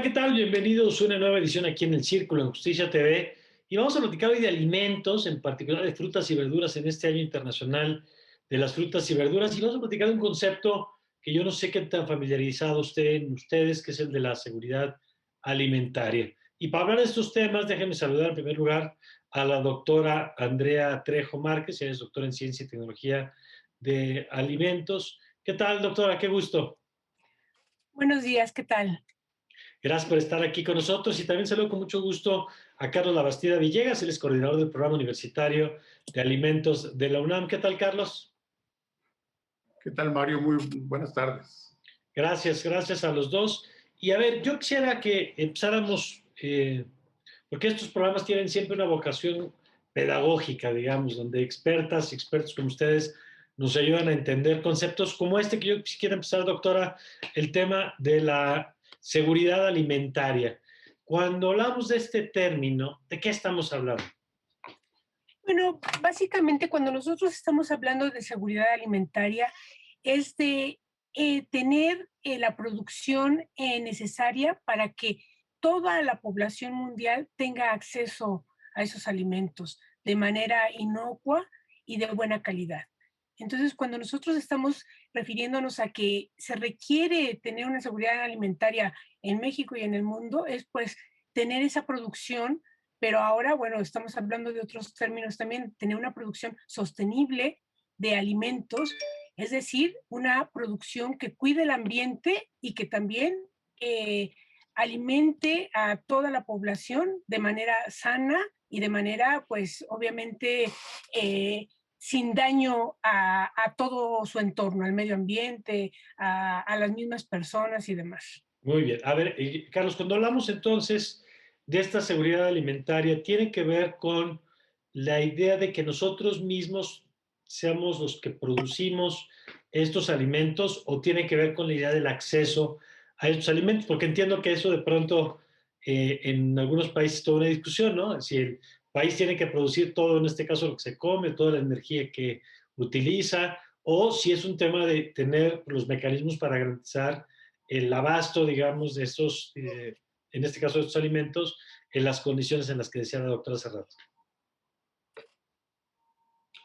¿qué tal? Bienvenidos a una nueva edición aquí en el Círculo en Justicia TV. Y vamos a platicar hoy de alimentos, en particular de frutas y verduras en este año internacional de las frutas y verduras. Y vamos a platicar de un concepto que yo no sé qué tan familiarizado estén ustedes, que es el de la seguridad alimentaria. Y para hablar de estos temas, déjenme saludar en primer lugar a la doctora Andrea Trejo Márquez. Ella es doctora en Ciencia y Tecnología de Alimentos. ¿Qué tal, doctora? Qué gusto. Buenos días, ¿qué tal? Gracias por estar aquí con nosotros y también saludo con mucho gusto a Carlos Labastida Villegas, él es coordinador del Programa Universitario de Alimentos de la UNAM. ¿Qué tal, Carlos? ¿Qué tal, Mario? Muy buenas tardes. Gracias a los dos. Y a ver, yo quisiera que empezáramos, porque estos programas tienen siempre una vocación pedagógica, digamos, donde expertas y expertos como ustedes nos ayudan a entender conceptos como este, que yo quisiera empezar, doctora, el tema de la seguridad alimentaria. Cuando hablamos de este término, ¿de qué estamos hablando? Bueno, básicamente cuando nosotros estamos hablando de seguridad alimentaria es de tener la producción necesaria para que toda la población mundial tenga acceso a esos alimentos de manera inocua y de buena calidad. Entonces, cuando nosotros estamos refiriéndonos a que se requiere tener una seguridad alimentaria en México y en el mundo, es pues tener esa producción, pero ahora, bueno, estamos hablando de otros términos también, tener una producción sostenible de alimentos, es decir, una producción que cuide el ambiente y que también alimente a toda la población de manera sana y de manera, pues, obviamente, sin daño a todo su entorno, al medio ambiente, a las mismas personas y demás. Muy bien. A ver, Carlos, cuando hablamos entonces de esta seguridad alimentaria, tiene que ver con la idea de que nosotros mismos seamos los que producimos estos alimentos o tiene que ver con la idea del acceso a estos alimentos, porque entiendo que eso de pronto en algunos países es toda una discusión, ¿no? Si el país tiene que producir todo, en este caso lo que se come, toda la energía que utiliza, o si es un tema de tener los mecanismos para garantizar el abasto, digamos, de estos, en este caso, de estos alimentos, en las condiciones en las que decía la doctora Serrat.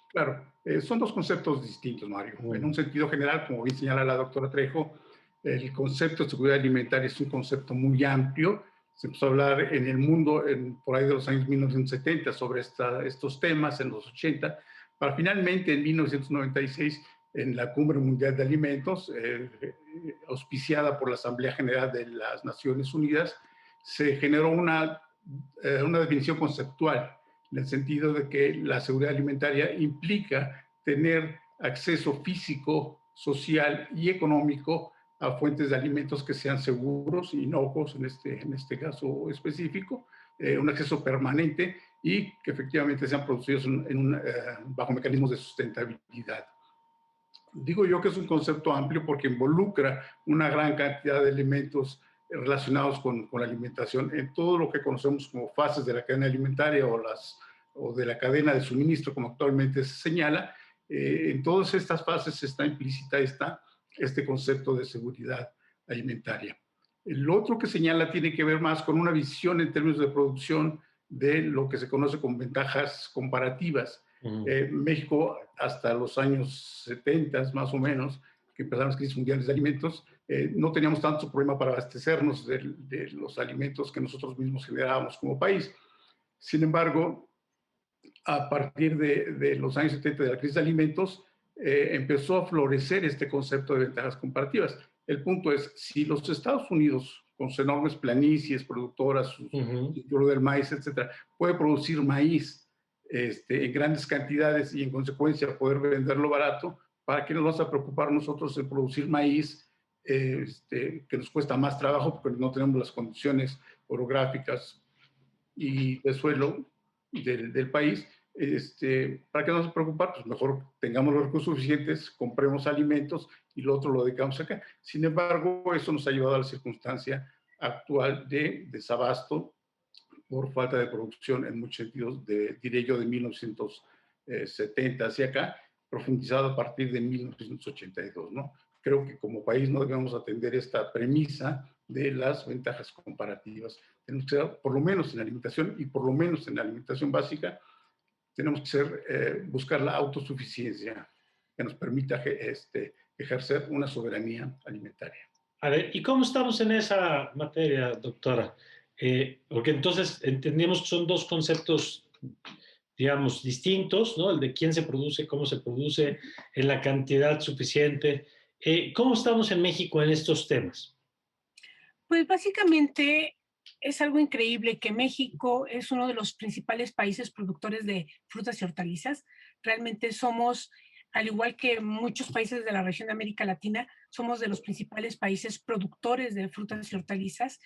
Claro, son dos conceptos distintos, Mario. En un sentido general, como bien señala la doctora Trejo, el concepto de seguridad alimentaria es un concepto muy amplio. Se empezó a hablar en el mundo por ahí de los años 1970 sobre estos temas, en los 80, para finalmente en 1996, en la Cumbre Mundial de Alimentos, auspiciada por la Asamblea General de las Naciones Unidas, se generó una definición conceptual en el sentido de que la seguridad alimentaria implica tener acceso físico, social y económico a fuentes de alimentos que sean seguros, inocuos en este caso específico, un acceso permanente y que efectivamente sean producidos bajo mecanismos de sustentabilidad. Digo yo que es un concepto amplio porque involucra una gran cantidad de elementos relacionados con la alimentación en todo lo que conocemos como fases de la cadena alimentaria o de la cadena de suministro, como actualmente se señala. En todas estas fases está implícita este concepto de seguridad alimentaria. El otro que señala tiene que ver más con una visión en términos de producción de lo que se conoce como ventajas comparativas. México, hasta los años 70 más o menos, que empezaron las crisis mundiales de alimentos, no teníamos tanto problema para abastecernos de los alimentos que nosotros mismos generábamos como país. Sin embargo, a partir de los años 70 de la crisis de alimentos, empezó a florecer este concepto de ventajas comparativas. El punto es, si los Estados Unidos, con sus enormes planicies productoras, su cultura del maíz, etcétera, puede producir maíz en grandes cantidades y en consecuencia poder venderlo barato, ¿para qué nos vamos a preocupar nosotros en producir maíz que nos cuesta más trabajo porque no tenemos las condiciones orográficas y de suelo del país? ¿Para qué nos vamos a preocupar? Pues mejor tengamos los recursos suficientes, compremos alimentos y lo otro lo dedicamos acá. Sin embargo, eso nos ha llevado a la circunstancia actual de desabasto por falta de producción en muchos sentidos, diré yo, de 1970 hacia acá, profundizado a partir de 1982, ¿no? Creo que como país no debemos atender esta premisa de las ventajas comparativas. Tenemos que ser, por lo menos en alimentación y por lo menos en la alimentación básica, tenemos que buscar la autosuficiencia que nos permita ejercer una soberanía alimentaria. A ver, ¿y cómo estamos en esa materia, doctora? Porque entonces entendemos que son dos conceptos, digamos, distintos, ¿no? El de quién se produce, cómo se produce, en la cantidad suficiente. ¿Cómo estamos en México en estos temas? Pues básicamente es algo increíble que México es uno de los principales países productores de frutas y hortalizas. Realmente somos, al igual que muchos países de la región de América Latina, somos de los principales países productores de frutas y hortalizas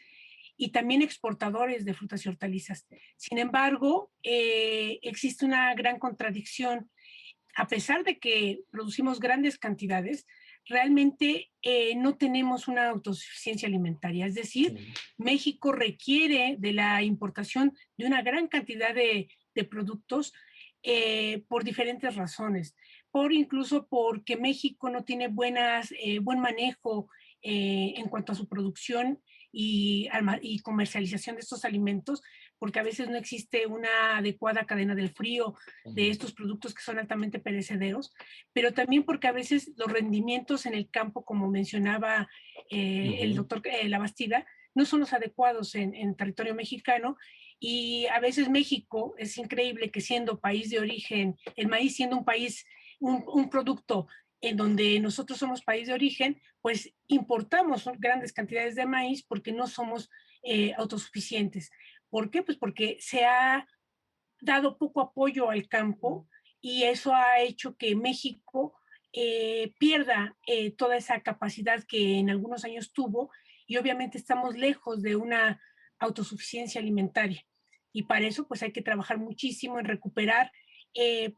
y también exportadores de frutas y hortalizas. Sin embargo, existe una gran contradicción. A pesar de que producimos grandes cantidades, realmente no tenemos una autosuficiencia alimentaria. Es decir, México requiere de la importación de una gran cantidad de productos por diferentes razones. Incluso porque México no tiene buen manejo en cuanto a su producción y comercialización de estos alimentos, porque a veces no existe una adecuada cadena del frío de estos productos que son altamente perecederos, pero también porque a veces los rendimientos en el campo, como mencionaba el doctor Labastida, no son los adecuados en territorio mexicano, y a veces México, es increíble que siendo país de origen, el maíz siendo un país, un producto en donde nosotros somos país de origen, pues importamos grandes cantidades de maíz porque no somos autosuficientes. ¿Por qué? Pues porque se ha dado poco apoyo al campo y eso ha hecho que México pierda toda esa capacidad que en algunos años tuvo, y obviamente estamos lejos de una autosuficiencia alimentaria. Y para eso pues hay que trabajar muchísimo en recuperar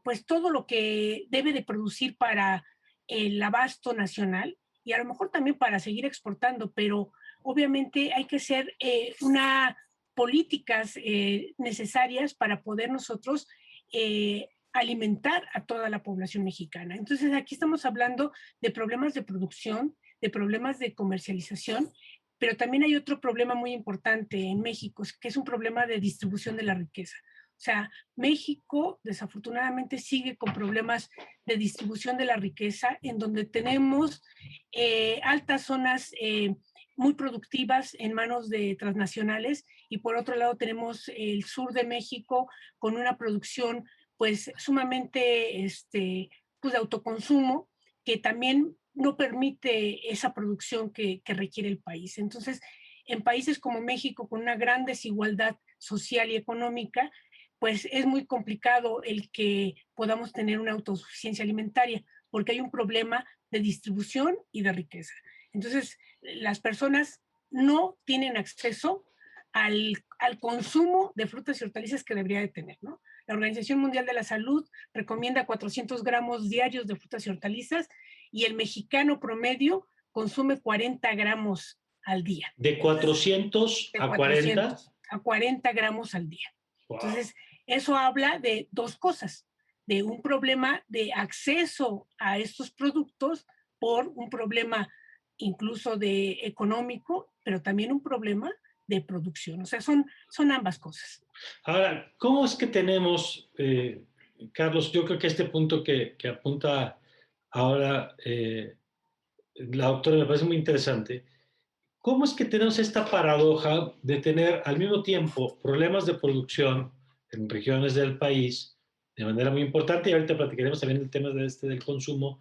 pues todo lo que debe de producir para el abasto nacional y a lo mejor también para seguir exportando, pero obviamente hay que hacer políticas necesarias para poder nosotros alimentar a toda la población mexicana. Entonces aquí estamos hablando de problemas de producción, de problemas de comercialización, pero también hay otro problema muy importante en México, que es un problema de distribución de la riqueza. O sea, México desafortunadamente sigue con problemas de distribución de la riqueza, en donde tenemos altas zonas muy productivas en manos de transnacionales, y por otro lado tenemos el sur de México con una producción pues sumamente pues, de autoconsumo, que también no permite esa producción que requiere el país. Entonces, en países como México, con una gran desigualdad social y económica, pues es muy complicado el que podamos tener una autosuficiencia alimentaria, porque hay un problema de distribución y de riqueza. Entonces, las personas no tienen acceso al consumo de frutas y hortalizas que debería de tener, ¿no? La Organización Mundial de la Salud recomienda 400 gramos diarios de frutas y hortalizas, y el mexicano promedio consume 40 gramos al día. ¿De 400 a 40? A 40 gramos al día. Wow. Entonces, eso habla de dos cosas: de un problema de acceso a estos productos por un problema incluso de económico, pero también un problema de producción. O sea, son ambas cosas. Ahora, ¿cómo es que tenemos, Carlos, yo creo que este punto que apunta ahora la doctora me parece muy interesante? ¿Cómo es que tenemos esta paradoja de tener al mismo tiempo problemas de producción en regiones del país de manera muy importante, y ahorita platicaremos también del tema del consumo,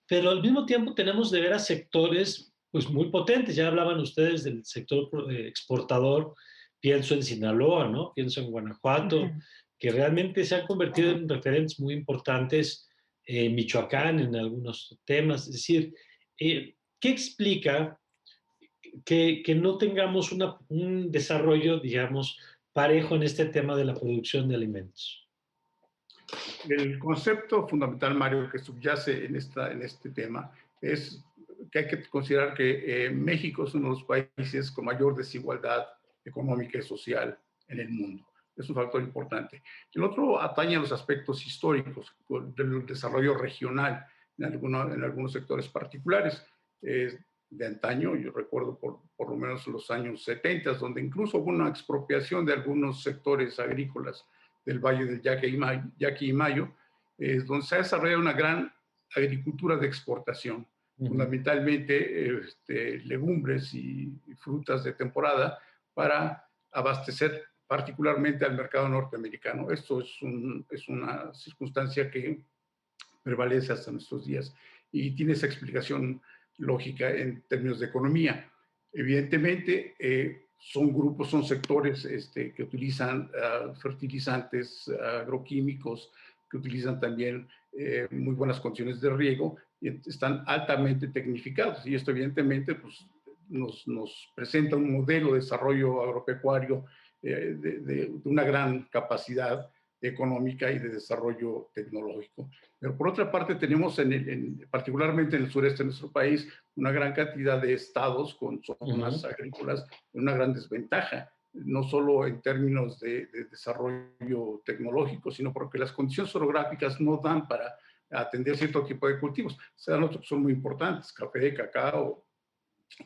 pero al mismo tiempo tenemos de veras sectores pues muy potentes? Ya hablaban ustedes del sector exportador, pienso en Sinaloa, ¿no? Pienso en Guanajuato, que realmente se han convertido en referentes muy importantes, Michoacán en algunos temas. Es decir, ¿qué explica que no tengamos un desarrollo, digamos, parejo en este tema de la producción de alimentos? El concepto fundamental, Mario, que subyace en este tema es que hay que considerar que México es uno de los países con mayor desigualdad económica y social en el mundo. Es un factor importante. El otro atañe a los aspectos históricos del desarrollo regional en algunos sectores particulares. de antaño. Yo recuerdo por lo menos los años 70, donde incluso hubo una expropiación de algunos sectores agrícolas del Valle del Yaqui y Mayo, donde se ha desarrollado una gran agricultura de exportación, fundamentalmente legumbres y frutas de temporada para abastecer particularmente al mercado norteamericano. Esto es una circunstancia que prevalece hasta nuestros días y tiene esa explicación lógica en términos de economía. Evidentemente, son grupos, son sectores que utilizan fertilizantes agroquímicos, que utilizan también muy buenas condiciones de riego y están altamente tecnificados. Y esto evidentemente pues, nos presenta un modelo de desarrollo agropecuario de una gran capacidad económica y de desarrollo tecnológico. Pero por otra parte tenemos, particularmente en el sureste de nuestro país, una gran cantidad de estados con zonas agrícolas en una gran desventaja, no solo en términos de desarrollo tecnológico, sino porque las condiciones orográficas no dan para atender cierto tipo de cultivos. Se dan otros que son muy importantes, café, cacao,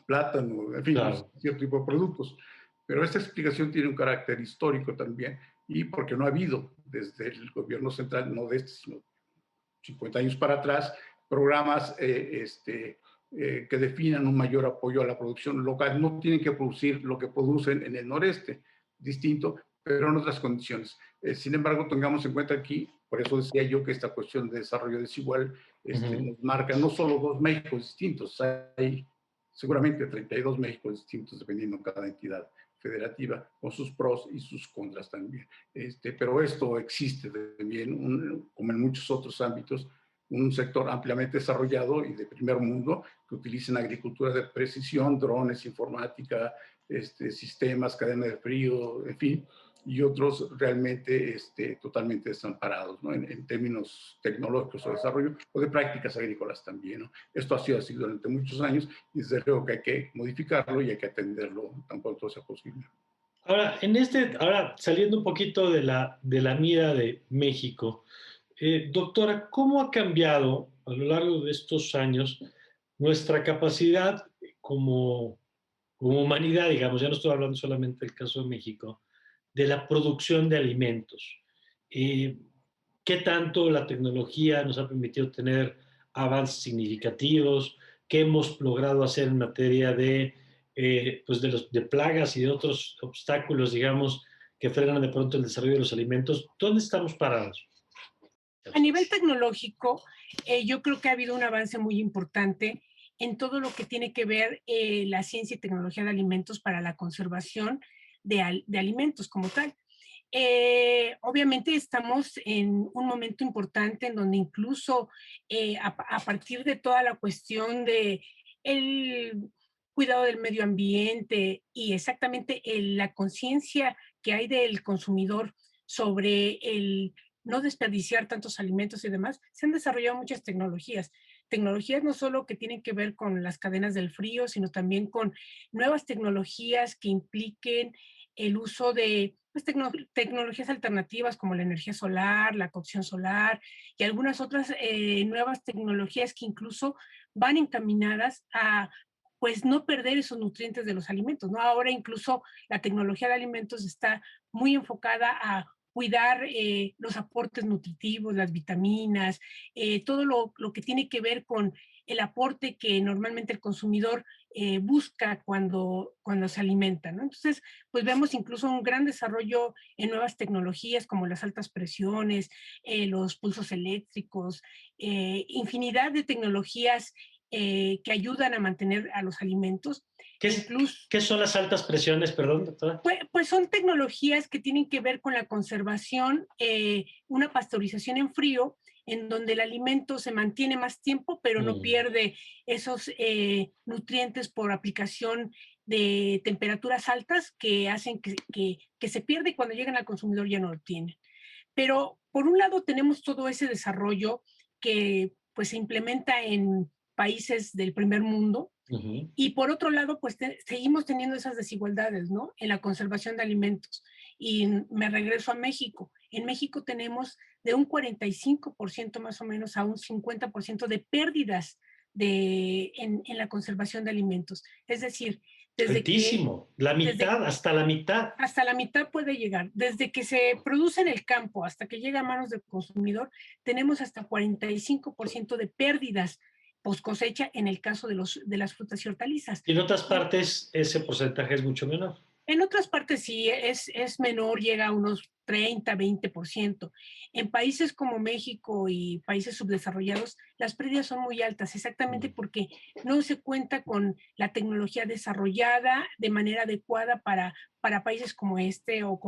plátano, en fin, claro, cierto tipo de productos. Pero esta explicación tiene un carácter histórico también, y porque no ha habido desde el gobierno central, no de este, sino 50 años para atrás, programas que definan un mayor apoyo a la producción local. No tienen que producir lo que producen en el noreste, distinto, pero en otras condiciones. Sin embargo, tengamos en cuenta aquí, por eso decía yo que esta cuestión de desarrollo desigual nos marca no solo dos Méxicos distintos, hay seguramente 32 Méxicos distintos dependiendo de cada entidad federativa, con sus pros y sus contras también. Pero esto existe también, como en muchos otros ámbitos, un sector ampliamente desarrollado y de primer mundo que utilizan agricultura de precisión, drones, informática, sistemas, cadena de frío, en fin, y otros realmente totalmente desamparados, ¿no? En términos tecnológicos o desarrollo o de prácticas agrícolas también, ¿no? Esto ha sido así durante muchos años y desde luego que hay que modificarlo y hay que atenderlo tan pronto sea posible. Ahora, ahora saliendo un poquito de la mira de México, doctora, ¿cómo ha cambiado a lo largo de estos años nuestra capacidad como humanidad, digamos, ya no estoy hablando solamente del caso de México, de la producción de alimentos? ¿Qué tanto la tecnología nos ha permitido tener avances significativos? ¿Qué hemos logrado hacer en materia pues de plagas y de otros obstáculos, digamos, que frenan de pronto el desarrollo de los alimentos? ¿Dónde estamos parados? A nivel tecnológico, yo creo que ha habido un avance muy importante en todo lo que tiene que ver la ciencia y tecnología de alimentos para la conservación de alimentos como tal. Obviamente estamos en un momento importante en donde incluso a partir de toda la cuestión de el cuidado del medio ambiente y exactamente la conciencia que hay del consumidor sobre el no desperdiciar tantos alimentos y demás, se han desarrollado muchas tecnologías. Tecnologías no solo que tienen que ver con las cadenas del frío, sino también con nuevas tecnologías que impliquen el uso de pues, tecnologías alternativas como la energía solar, la cocción solar y algunas otras nuevas tecnologías que incluso van encaminadas a pues no perder esos nutrientes de los alimentos, ¿no? Ahora incluso la tecnología de alimentos está muy enfocada a cuidar los aportes nutritivos, las vitaminas, todo lo que tiene que ver con el aporte que normalmente el consumidor busca cuando se alimenta, ¿no? Entonces, pues vemos incluso un gran desarrollo en nuevas tecnologías como las altas presiones, los pulsos eléctricos, infinidad de tecnologías que ayudan a mantener a los alimentos. ¿Qué son las altas presiones, perdón, doctora? Pues son tecnologías que tienen que ver con la conservación, una pasteurización en frío, en donde el alimento se mantiene más tiempo, pero no pierde esos nutrientes por aplicación de temperaturas altas que hacen que se pierda y cuando llegan al consumidor ya no lo tienen. Pero por un lado tenemos todo ese desarrollo que pues se implementa en países del primer mundo, y por otro lado, pues seguimos teniendo esas desigualdades, ¿no? En la conservación de alimentos. Y me regreso a México. En México tenemos de un 45% más o menos a un 50% de pérdidas en la conservación de alimentos. Es decir, desde que Altísimo, la mitad, hasta la mitad. hasta la mitad puede llegar. Desde que se produce en el campo hasta que llega a manos del consumidor, tenemos hasta 45% de pérdidas post cosecha en el caso de las frutas y hortalizas. Y en otras partes ese porcentaje es mucho menor. En otras partes sí es menor, llega a unos 30, 20%. En países como México y países subdesarrollados, las pérdidas son muy altas, exactamente porque no se cuenta con la tecnología desarrollada de manera adecuada para países como este o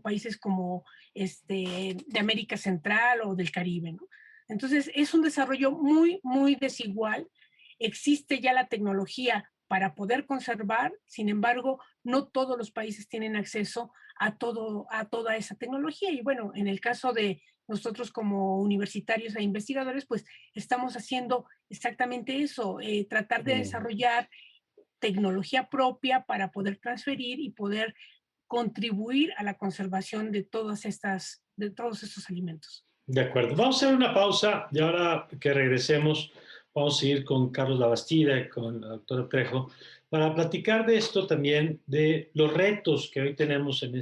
países como de América Central o del Caribe, ¿no? Entonces, es un desarrollo muy, muy desigual. Existe ya la tecnología para poder conservar, sin embargo, no todos los países tienen acceso a toda esa tecnología. Y bueno, en el caso de nosotros como universitarios e investigadores, pues estamos haciendo exactamente eso, tratar de desarrollar tecnología propia para poder transferir y poder contribuir a la conservación de todos estos alimentos. De acuerdo. Vamos a hacer una pausa y ahora que regresemos vamos a ir con Carlos Labastida y con la doctora Trejo para platicar de esto también, de los retos que hoy tenemos en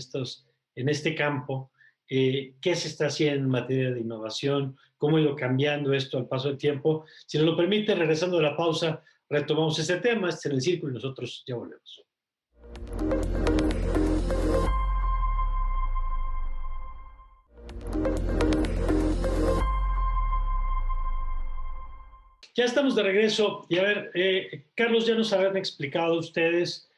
este campo, qué se está haciendo en materia de innovación, cómo ha ido cambiando esto al paso del tiempo. Si nos lo permite, regresando de la pausa, retomamos este tema, este es en el círculo y nosotros ya volvemos. Ya estamos de regreso y a ver, Carlos, ya nos habían explicado ustedes,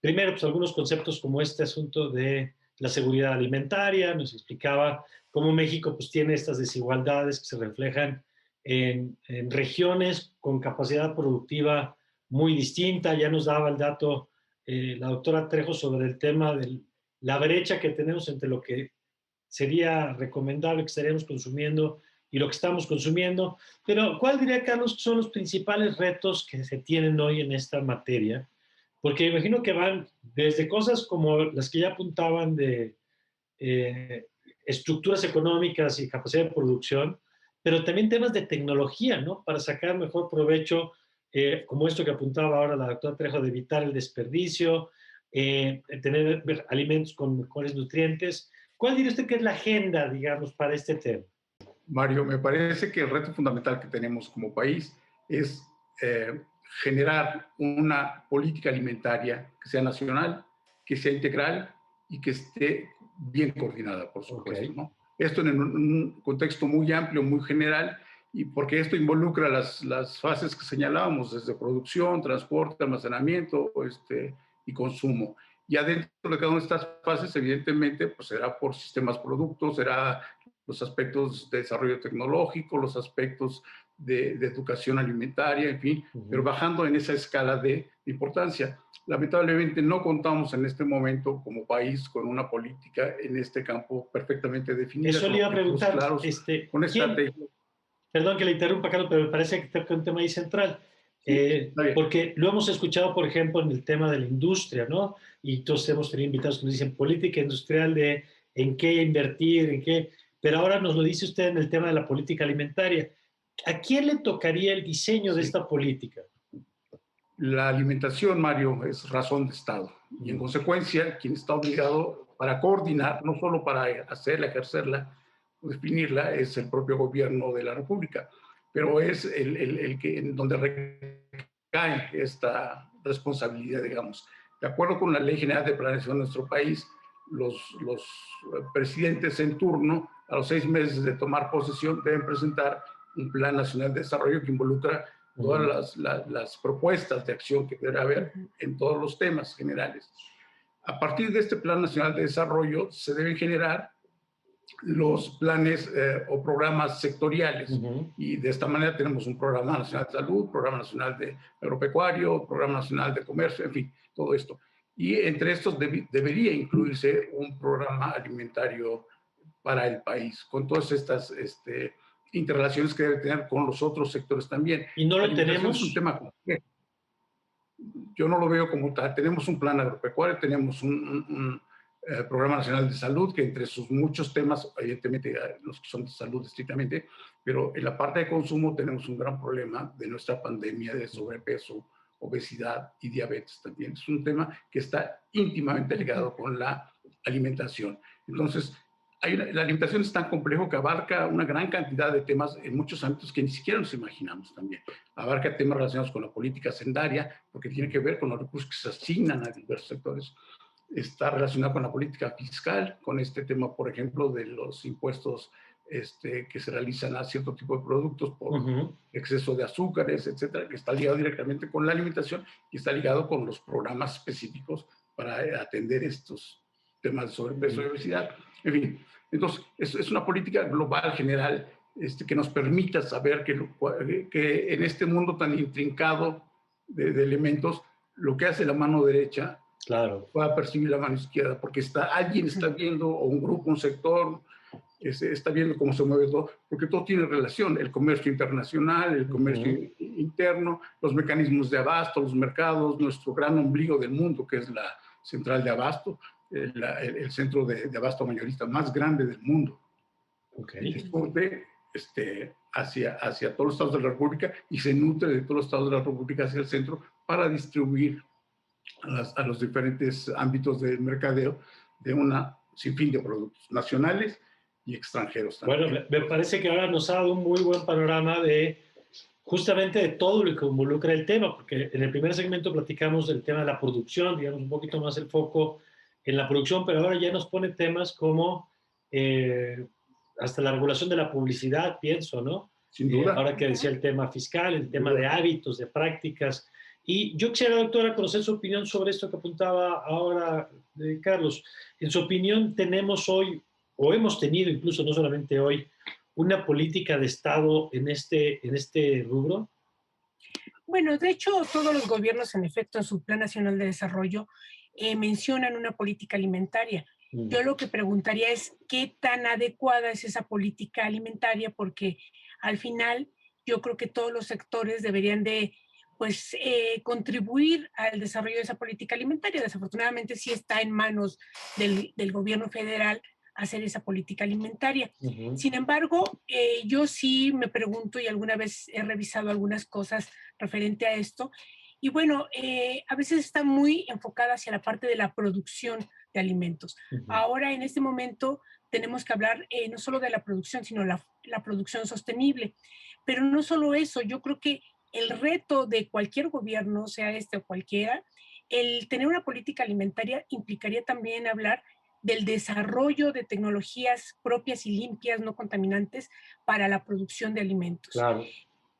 primero, pues algunos conceptos como este asunto de la seguridad alimentaria, nos explicaba cómo México pues tiene estas desigualdades que se reflejan en regiones con capacidad productiva muy distinta, ya nos daba el dato la doctora Trejo sobre el tema de la brecha que tenemos entre lo que sería recomendable que estaríamos consumiendo y lo que estamos consumiendo. Pero, ¿cuál diría, Carlos, que son los principales retos que se tienen hoy en esta materia? Porque imagino que van desde cosas como las que ya apuntaban de estructuras económicas y capacidad de producción, pero también temas de tecnología, ¿no? Para sacar mejor provecho, como esto que apuntaba ahora la doctora Trejo, de evitar el desperdicio, tener alimentos con mejores nutrientes. ¿Cuál diría usted que es la agenda, digamos, para este tema? Mario, me parece que el reto fundamental que tenemos como país es generar una política alimentaria que sea nacional, que sea integral y que esté bien coordinada, por supuesto, Okay. ¿no? Esto en un contexto muy amplio, muy general, y porque esto involucra las fases que señalábamos, desde producción, transporte, almacenamiento y consumo. Y adentro de cada una de estas fases, evidentemente, pues será por sistemas productos, será los aspectos de desarrollo tecnológico, los aspectos de educación alimentaria, en fin, pero bajando en esa escala de importancia. Lamentablemente no contamos en este momento como país con una política en este campo perfectamente definida. Eso le iba a preguntar, claros, con estrategia. Perdón que le interrumpa, Carlos, pero me parece que toca un tema ahí central. Sí, porque lo hemos escuchado, por ejemplo, en el tema de la industria, ¿no? Y todos hemos tenido invitados que nos dicen política industrial de en qué invertir, en qué... Pero ahora nos lo dice usted en el tema de la política alimentaria. ¿A quién le tocaría el diseño de esta política? La alimentación, Mario, es razón de Estado. Y en consecuencia, quien está obligado para coordinar, no solo para hacerla, ejercerla, definirla, es el propio gobierno de la República. Pero es el que, en donde recae esta responsabilidad, digamos. De acuerdo con la Ley General de Planeación de nuestro país, los presidentes en turno, a los 6 meses de tomar posesión, deben presentar un Plan Nacional de Desarrollo que involucra todas las propuestas de acción que debe haber en todos los temas generales. A partir de este Plan Nacional de Desarrollo se deben generar los planes o programas sectoriales. Y de esta manera tenemos un Programa Nacional de Salud, Programa Nacional de Agropecuario, Programa Nacional de Comercio, en fin, todo esto. Y entre estos debería incluirse un programa alimentario para el país, con todas estas interrelaciones que debe tener con los otros sectores también. ¿Y no lo tenemos? Es un tema complejo. Yo no lo veo como tal. Tenemos un plan agropecuario, tenemos un Programa Nacional de Salud, que entre sus muchos temas, evidentemente los que son de salud estrictamente, pero en la parte de consumo tenemos un gran problema de nuestra pandemia de sobrepeso, obesidad y diabetes también. Es un tema que está íntimamente ligado con la alimentación. Entonces, la alimentación es tan complejo que abarca una gran cantidad de temas en muchos ámbitos que ni siquiera nos imaginamos también. Abarca temas relacionados con la política hacendaria, porque tiene que ver con los recursos que se asignan a diversos sectores. Está relacionado con la política fiscal, con este tema, por ejemplo, de los impuestos que se realizan a cierto tipo de productos por exceso de azúcares, etcétera, que está ligado directamente con la alimentación y está ligado con los programas específicos para atender estos temas de sobrepeso y obesidad. En fin, entonces es una política global general que nos permita saber que en este mundo tan intrincado de elementos, lo que hace la mano derecha pueda percibir la mano izquierda, porque alguien está viendo, o un grupo, un sector, está viendo cómo se mueve todo, porque todo tiene relación, el comercio internacional, el comercio interno, los mecanismos de abasto, los mercados, nuestro gran ombligo del mundo, que es la central de abasto, el centro de abasto mayorista más grande del mundo. Y discute hacia todos los estados de la República y se nutre de todos los estados de la República hacia el centro para distribuir a los diferentes ámbitos del mercadeo de una sinfín de productos nacionales y extranjeros también. Bueno, me parece que ahora nos ha dado un muy buen panorama de justamente de todo lo que involucra el tema, porque en el primer segmento platicamos del tema de la producción, digamos un poquito más el foco en la producción, pero ahora ya nos pone temas como hasta la regulación de la publicidad, pienso, ¿no? Sin duda. Ahora que decía el tema fiscal, el tema de hábitos, de prácticas. Y yo quisiera, doctora, conocer su opinión sobre esto que apuntaba ahora Carlos. En su opinión, tenemos hoy, o hemos tenido incluso, no solamente hoy, una política de Estado en este rubro. Bueno, de hecho, todos los gobiernos, en efecto, en su Plan Nacional de Desarrollo, mencionan una política alimentaria. Yo lo que preguntaría es qué tan adecuada es esa política alimentaria, porque al final yo creo que todos los sectores deberían de contribuir al desarrollo de esa política alimentaria. Desafortunadamente sí está en manos del gobierno federal hacer esa política alimentaria. Sin embargo, yo sí me pregunto y alguna vez he revisado algunas cosas referente a esto, y bueno, a veces está muy enfocada hacia la parte de la producción de alimentos. Ahora, en este momento, tenemos que hablar no solo de la producción, sino la producción sostenible. Pero no solo eso, yo creo que el reto de cualquier gobierno, sea este o cualquiera, el tener una política alimentaria implicaría también hablar del desarrollo de tecnologías propias y limpias, no contaminantes, para la producción de alimentos. Claro.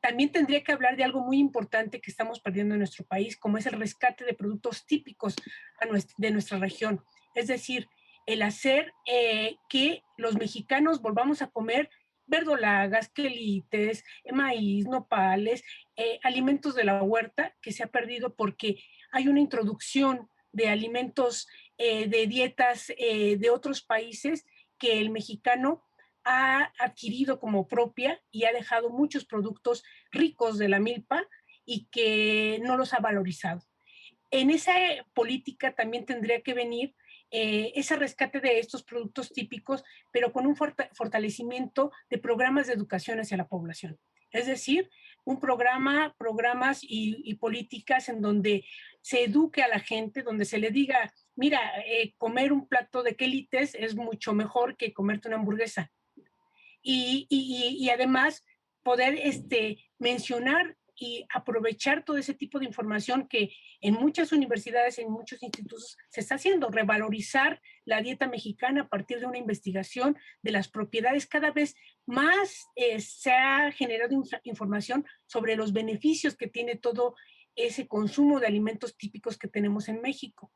También tendría que hablar de algo muy importante que estamos perdiendo en nuestro país, como es el rescate de productos típicos de nuestra región. Es decir, el hacer que los mexicanos volvamos a comer verdolagas, quelites, maíz, nopales, alimentos de la huerta, que se ha perdido porque hay una introducción de alimentos de dietas de otros países que el mexicano ha adquirido como propia y ha dejado muchos productos ricos de la milpa y que no los ha valorizado. En esa política también tendría que venir ese rescate de estos productos típicos, pero con un fortalecimiento de programas de educación hacia la población. Es decir, programas y políticas en donde se eduque a la gente, donde se le diga, mira, comer un plato de quelites es mucho mejor que comerte una hamburguesa. Y además poder mencionar y aprovechar todo ese tipo de información que en muchas universidades, en muchos institutos se está haciendo, revalorizar la dieta mexicana a partir de una investigación de las propiedades. Cada vez más se ha generado información sobre los beneficios que tiene todo ese consumo de alimentos típicos que tenemos en México.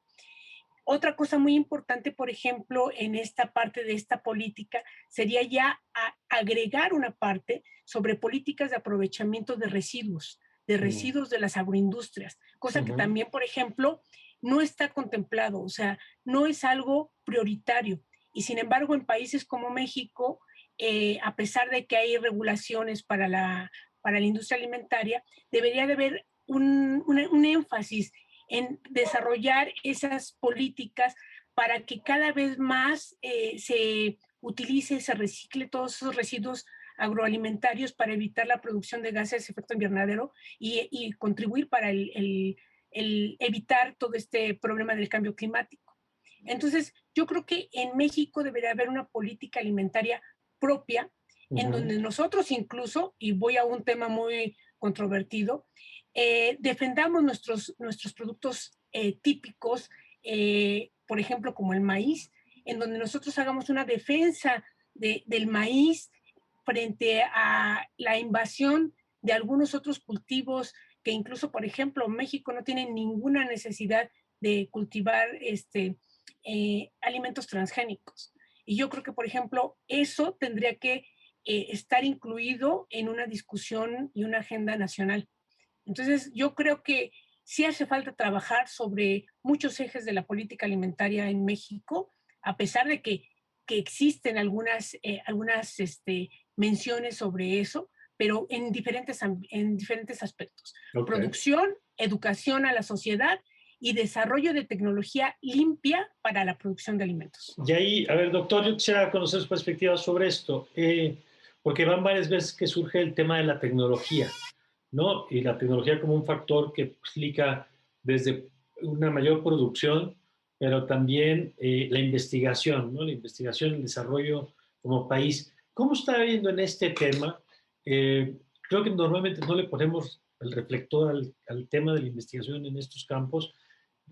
Otra cosa muy importante, por ejemplo, en esta parte de esta política, sería ya agregar una parte sobre políticas de aprovechamiento de residuos de las agroindustrias, cosa que también, por ejemplo, no está contemplado, o sea, no es algo prioritario. Y sin embargo, en países como México, a pesar de que hay regulaciones para la industria alimentaria, debería de haber un énfasis en desarrollar esas políticas para que cada vez más se utilice, se recicle todos esos residuos agroalimentarios para evitar la producción de gases de efecto invernadero y contribuir para el evitar todo este problema del cambio climático. Entonces, yo creo que en México debería haber una política alimentaria propia, en donde nosotros incluso, y voy a un tema muy controvertido, defendamos nuestros productos típicos, por ejemplo, como el maíz, en donde nosotros hagamos una defensa del maíz frente a la invasión de algunos otros cultivos que incluso, por ejemplo, México no tiene ninguna necesidad de cultivar alimentos transgénicos. Y yo creo que, por ejemplo, eso tendría que estar incluido en una discusión y una agenda nacional. Entonces, yo creo que sí hace falta trabajar sobre muchos ejes de la política alimentaria en México, a pesar de que existen algunas menciones sobre eso, pero en diferentes aspectos. Okay. Producción, educación a la sociedad y desarrollo de tecnología limpia para la producción de alimentos. Y ahí, a ver, doctor, yo quisiera conocer su perspectiva sobre esto, porque van varias veces que surge el tema de la tecnología, ¿no? Y la tecnología como un factor que explica desde una mayor producción, pero también la investigación, ¿no? La investigación, el desarrollo como país. ¿Cómo está viendo en este tema? Creo que normalmente no le ponemos el reflector al tema de la investigación en estos campos,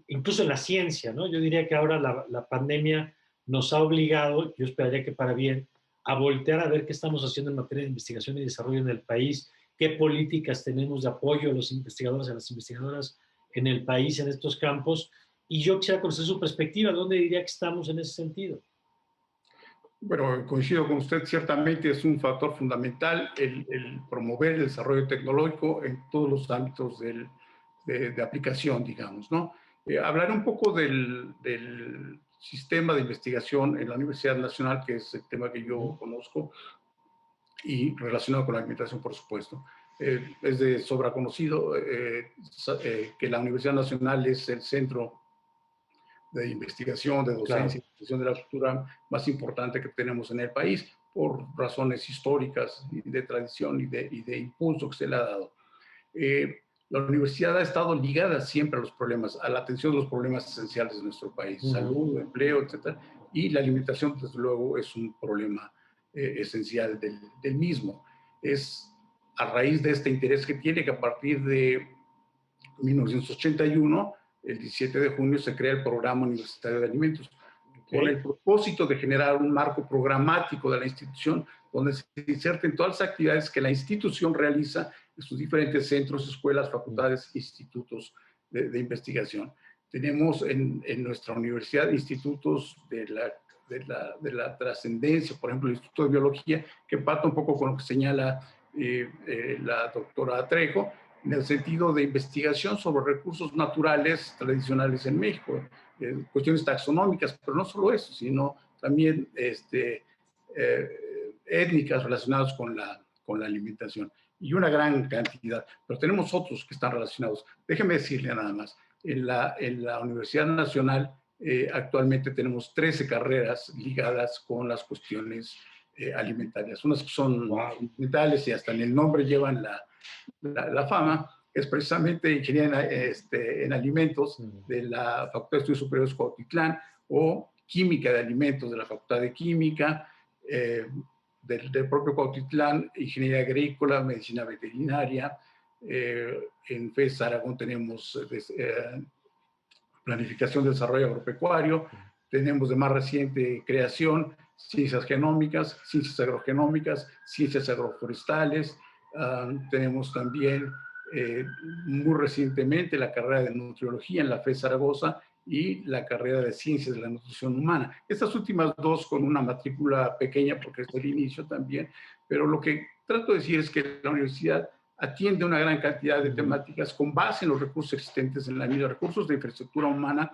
incluso en la ciencia, ¿no? Yo diría que ahora la pandemia nos ha obligado, yo esperaría que para bien, a voltear a ver qué estamos haciendo en materia de investigación y desarrollo en el país, qué políticas tenemos de apoyo a los investigadores, a las investigadoras en el país, en estos campos, y yo quisiera conocer su perspectiva, ¿dónde diría que estamos en ese sentido? Bueno, coincido con usted, ciertamente es un factor fundamental el promover el desarrollo tecnológico en todos los ámbitos de aplicación, digamos, ¿no? Hablar un poco del sistema de investigación en la Universidad Nacional, que es el tema que yo conozco, y relacionado con la alimentación, por supuesto. Es de sobra conocido que la Universidad Nacional es el centro de investigación, de docencia, claro, de la cultura más importante que tenemos en el país, por razones históricas y de tradición y de impulso que se le ha dado. La universidad ha estado ligada siempre a los problemas, a la atención de los problemas esenciales de nuestro país, salud, empleo, etc. Y la alimentación, desde luego, es un problema esencial del mismo. Es a raíz de este interés que tiene que a partir de 1981, el 17 de junio, se crea el Programa Universitario de Alimentos, con el propósito de generar un marco programático de la institución donde se inserten todas las actividades que la institución realiza en sus diferentes centros, escuelas, facultades, institutos de investigación. Tenemos en nuestra universidad institutos de la trascendencia, por ejemplo, el Instituto de Biología, que empata un poco con lo que señala la doctora Trejo, en el sentido de investigación sobre recursos naturales tradicionales en México, cuestiones taxonómicas, pero no solo eso, sino también étnicas relacionadas con la alimentación, y una gran cantidad, pero tenemos otros que están relacionados. Déjeme decirle nada más, en la Universidad Nacional actualmente tenemos 13 carreras ligadas con las cuestiones alimentarias, unas que son alimentales y hasta en el nombre llevan la fama, es precisamente ingeniería en alimentos de la Facultad de Estudios Superiores Cuautitlán, o química de alimentos de la Facultad de Química, del propio Cuautitlán, ingeniería agrícola, medicina veterinaria. En FES Aragón tenemos planificación de desarrollo agropecuario, tenemos de más reciente creación, ciencias genómicas, ciencias agrogenómicas, ciencias agroforestales. Tenemos también muy recientemente la carrera de nutriología en la FES Zaragoza y la carrera de ciencias de la nutrición humana. Estas últimas dos con una matrícula pequeña porque es el inicio también, pero lo que trato de decir es que la universidad atiende una gran cantidad de temáticas con base en los recursos existentes en la vida, recursos de infraestructura humana,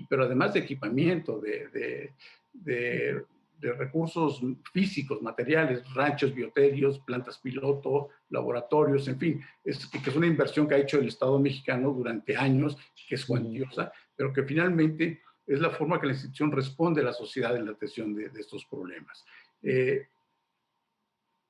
pero además de equipamiento, de recursos físicos, materiales, ranchos, bioterios, plantas piloto, laboratorios, en fin, que es una inversión que ha hecho el Estado mexicano durante años, que es cuantiosa, pero que finalmente es la forma que la institución responde a la sociedad en la atención de estos problemas.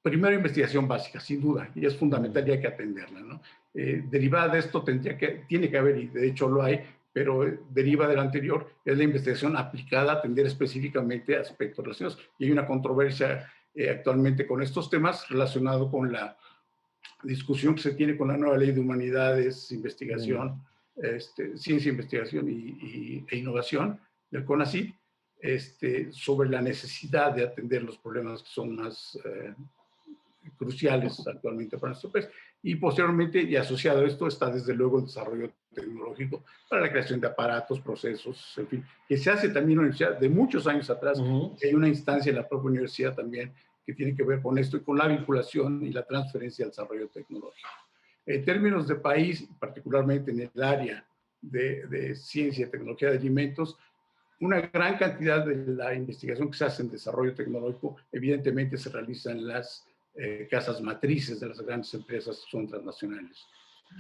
Primero, investigación básica, sin duda, y es fundamental y hay que atenderla, ¿no? Derivada de esto tiene que haber, y de hecho lo hay, pero deriva de lo anterior, es la investigación aplicada a atender específicamente aspectos relacionados. Y hay una controversia actualmente con estos temas relacionado con la discusión que se tiene con la nueva ley de humanidades, investigación, ciencia, investigación e innovación del CONACYT, sobre la necesidad de atender los problemas que son más cruciales actualmente para nuestro país. Y posteriormente, y asociado a esto, está desde luego el desarrollo tecnológico para la creación de aparatos, procesos, en fin, que se hace también en la universidad de muchos años atrás. Hay una instancia en la propia universidad también que tiene que ver con esto y con la vinculación y la transferencia al desarrollo tecnológico. En términos de país, particularmente en el área de ciencia y tecnología de alimentos, una gran cantidad de la investigación que se hace en desarrollo tecnológico evidentemente se realiza en las casas matrices de las grandes empresas que son transnacionales.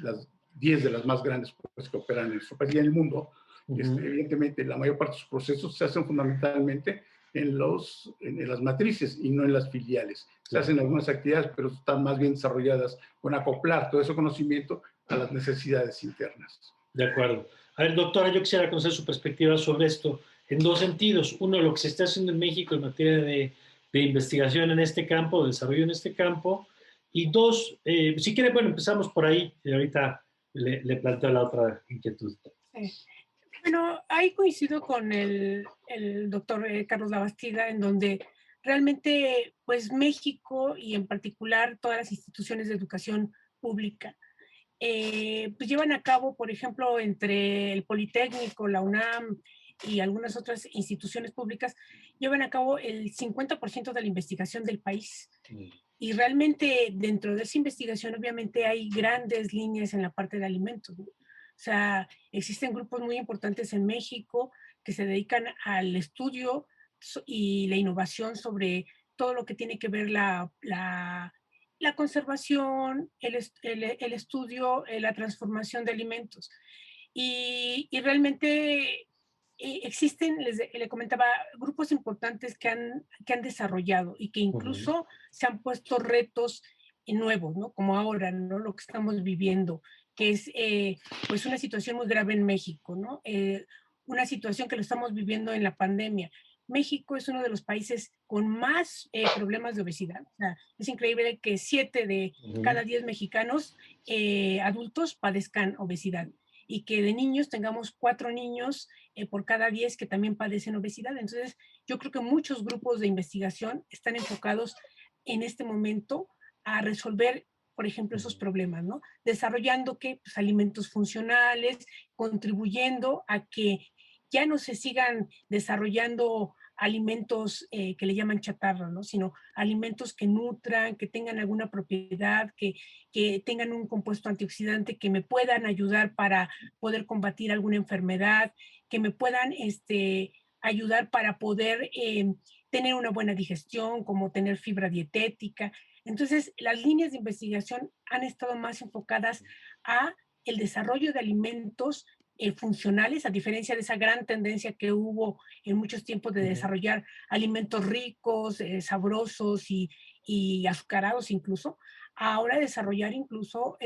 Las 10 de las más grandes pues, que operan en nuestro país y en el mundo. Evidentemente, la mayor parte de sus procesos se hacen fundamentalmente en las matrices y no en las filiales. Se hacen algunas actividades, pero están más bien desarrolladas con acoplar todo ese conocimiento a las necesidades internas. De acuerdo. A ver, doctora, yo quisiera conocer su perspectiva sobre esto en dos sentidos. Uno, lo que se está haciendo en México en materia de investigación en este campo, de desarrollo en este campo. Y dos, si quiere, bueno, empezamos por ahí y ahorita le planteo la otra inquietud. Sí. Bueno, ahí coincido con el doctor Carlos Labastida, en donde realmente, pues México y en particular todas las instituciones de educación pública, pues llevan a cabo, por ejemplo, entre el Politécnico, la UNAM y algunas otras instituciones públicas, llevan a cabo el 50% de la investigación del país. Y realmente dentro de esa investigación obviamente hay grandes líneas en la parte de alimentos, ¿no? O sea, existen grupos muy importantes en México que se dedican al estudio y la innovación sobre todo lo que tiene que ver la conservación, el estudio, la transformación de alimentos. Y realmente existen, le comentaba, grupos importantes que han desarrollado y que incluso se han puesto retos nuevos, ¿no? Como ahora, ¿no? Lo que estamos viviendo, que es pues una situación muy grave en México, ¿no? Una situación que lo estamos viviendo en la pandemia. México es uno de los países con más problemas de obesidad. O sea, es increíble que 7 de cada 10 mexicanos adultos padezcan obesidad y que de niños tengamos 4 niños por cada 10 que también padecen obesidad. Entonces, yo creo que muchos grupos de investigación están enfocados en este momento a resolver, por ejemplo, esos problemas, ¿no? Desarrollando pues, alimentos funcionales, contribuyendo a que ya no se sigan desarrollando alimentos que le llaman chatarra, ¿no? Sino alimentos que nutran, que tengan alguna propiedad, que tengan un compuesto antioxidante, que me puedan ayudar para poder combatir alguna enfermedad, que me puedan ayudar para poder tener una buena digestión, como tener fibra dietética. Entonces, las líneas de investigación han estado más enfocadas a el desarrollo de alimentos funcionales, a diferencia de esa gran tendencia que hubo en muchos tiempos de desarrollar alimentos ricos, sabrosos y azucarados incluso, ahora desarrollar incluso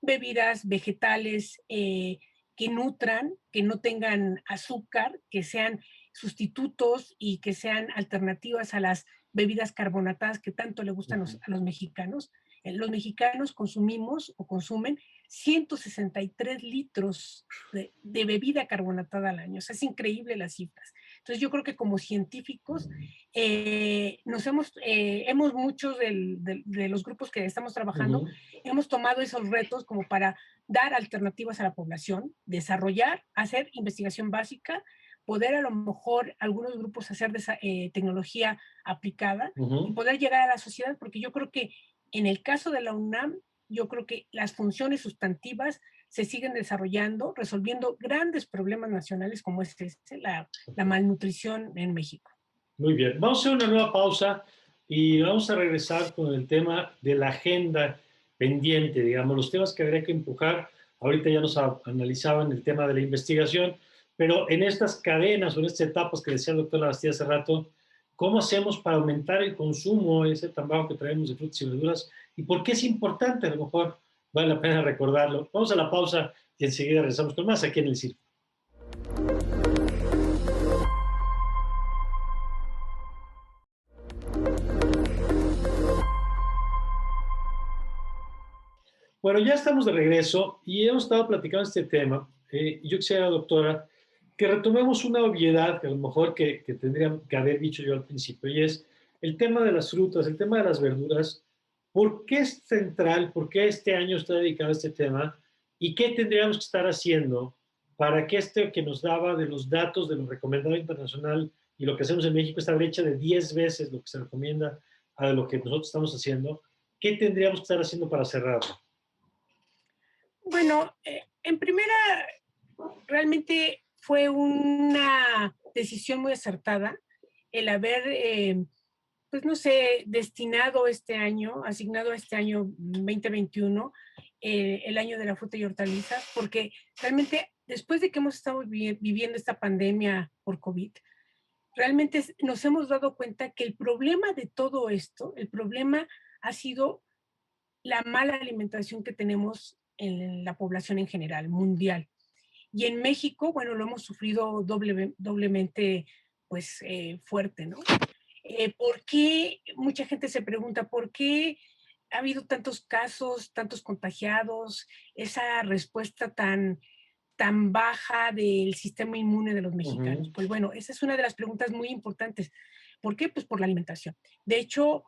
bebidas vegetales que nutran, que no tengan azúcar, que sean sustitutos y que sean alternativas a las bebidas carbonatadas que tanto le gustan a los mexicanos. Los mexicanos consumimos o consumen 163 litros de bebida carbonatada al año. O sea, es increíble las cifras. Entonces, yo creo que como científicos, hemos muchos de los grupos que estamos trabajando, hemos tomado esos retos como para dar alternativas a la población, desarrollar, hacer investigación básica, poder a lo mejor algunos grupos hacer tecnología aplicada y poder llegar a la sociedad, porque yo creo que en el caso de la UNAM, yo creo que las funciones sustantivas se siguen desarrollando, resolviendo grandes problemas nacionales como es la malnutrición en México. Muy bien, vamos a hacer una nueva pausa y vamos a regresar con el tema de la agenda pendiente, digamos, los temas que habría que empujar. Ahorita ya nos analizaban el tema de la investigación, Pero en estas cadenas o en estas etapas que decía el doctor Labastida hace rato, ¿cómo hacemos para aumentar el consumo, ese tan bajo que traemos de frutas y verduras? ¿Y por qué es importante? A lo mejor vale la pena recordarlo. Vamos a la pausa y enseguida regresamos con más aquí en el circo. Bueno, ya estamos de regreso y hemos estado platicando este tema. Yo quisiera, doctora, que retomemos una obviedad que a lo mejor que tendría que haber dicho yo al principio, y es el tema de las frutas, el tema de las verduras. ¿Por qué es central? ¿Por qué este año está dedicado a este tema? ¿Y qué tendríamos que estar haciendo para que este que nos daba de los datos de lo recomendado internacional y lo que hacemos en México, esta brecha de 10 veces lo que se recomienda a lo que nosotros estamos haciendo, qué tendríamos que estar haciendo para cerrarlo? Bueno, en primera, realmente fue una decisión muy acertada el haber, pues no sé, destinado este año, asignado a este año 2021, el año de la fruta y hortalizas, porque realmente después de que hemos estado viviendo esta pandemia por COVID, realmente nos hemos dado cuenta que el problema de todo esto, el problema ha sido la mala alimentación que tenemos en la población en general, mundial. Y en México, bueno, lo hemos sufrido doblemente, pues, fuerte, ¿no? ¿Por qué? Mucha gente se pregunta, ¿por qué ha habido tantos casos, tantos contagiados, esa respuesta tan baja del sistema inmune de los mexicanos? Ujú, Pues bueno, esa es una de las preguntas muy importantes. ¿Por qué? Pues por la alimentación. De hecho,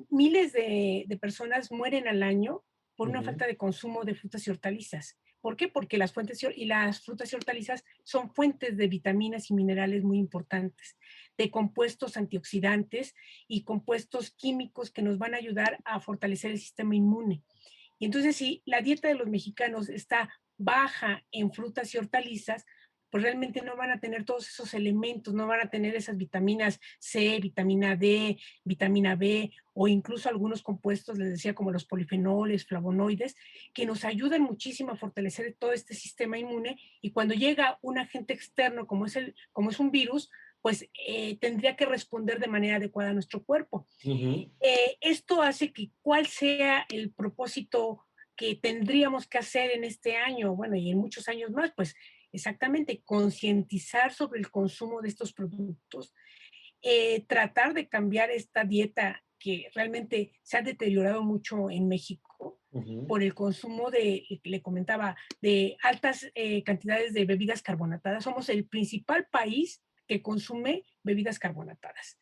miles de personas mueren al año por una ujú, falta de consumo de frutas y hortalizas. ¿Por qué? Porque las frutas y hortalizas son fuentes de vitaminas y minerales muy importantes, de compuestos antioxidantes y compuestos químicos que nos van a ayudar a fortalecer el sistema inmune. Y entonces, si la dieta de los mexicanos está baja en frutas y hortalizas, pues realmente no van a tener todos esos elementos, no van a tener esas vitaminas C, vitamina D, vitamina B o incluso algunos compuestos, les decía, como los polifenoles, flavonoides, que nos ayudan muchísimo a fortalecer todo este sistema inmune y cuando llega un agente externo como es un virus, pues tendría que responder de manera adecuada a nuestro cuerpo. ujú. Esto hace que cuál sea el propósito que tendríamos que hacer en este año, bueno, y en muchos años más, pues exactamente, concientizar sobre el consumo de estos productos, tratar de cambiar esta dieta que realmente se ha deteriorado mucho en México Ujú, por el consumo de, le comentaba, de altas cantidades de bebidas carbonatadas. Somos el principal país que consume bebidas carbonatadas.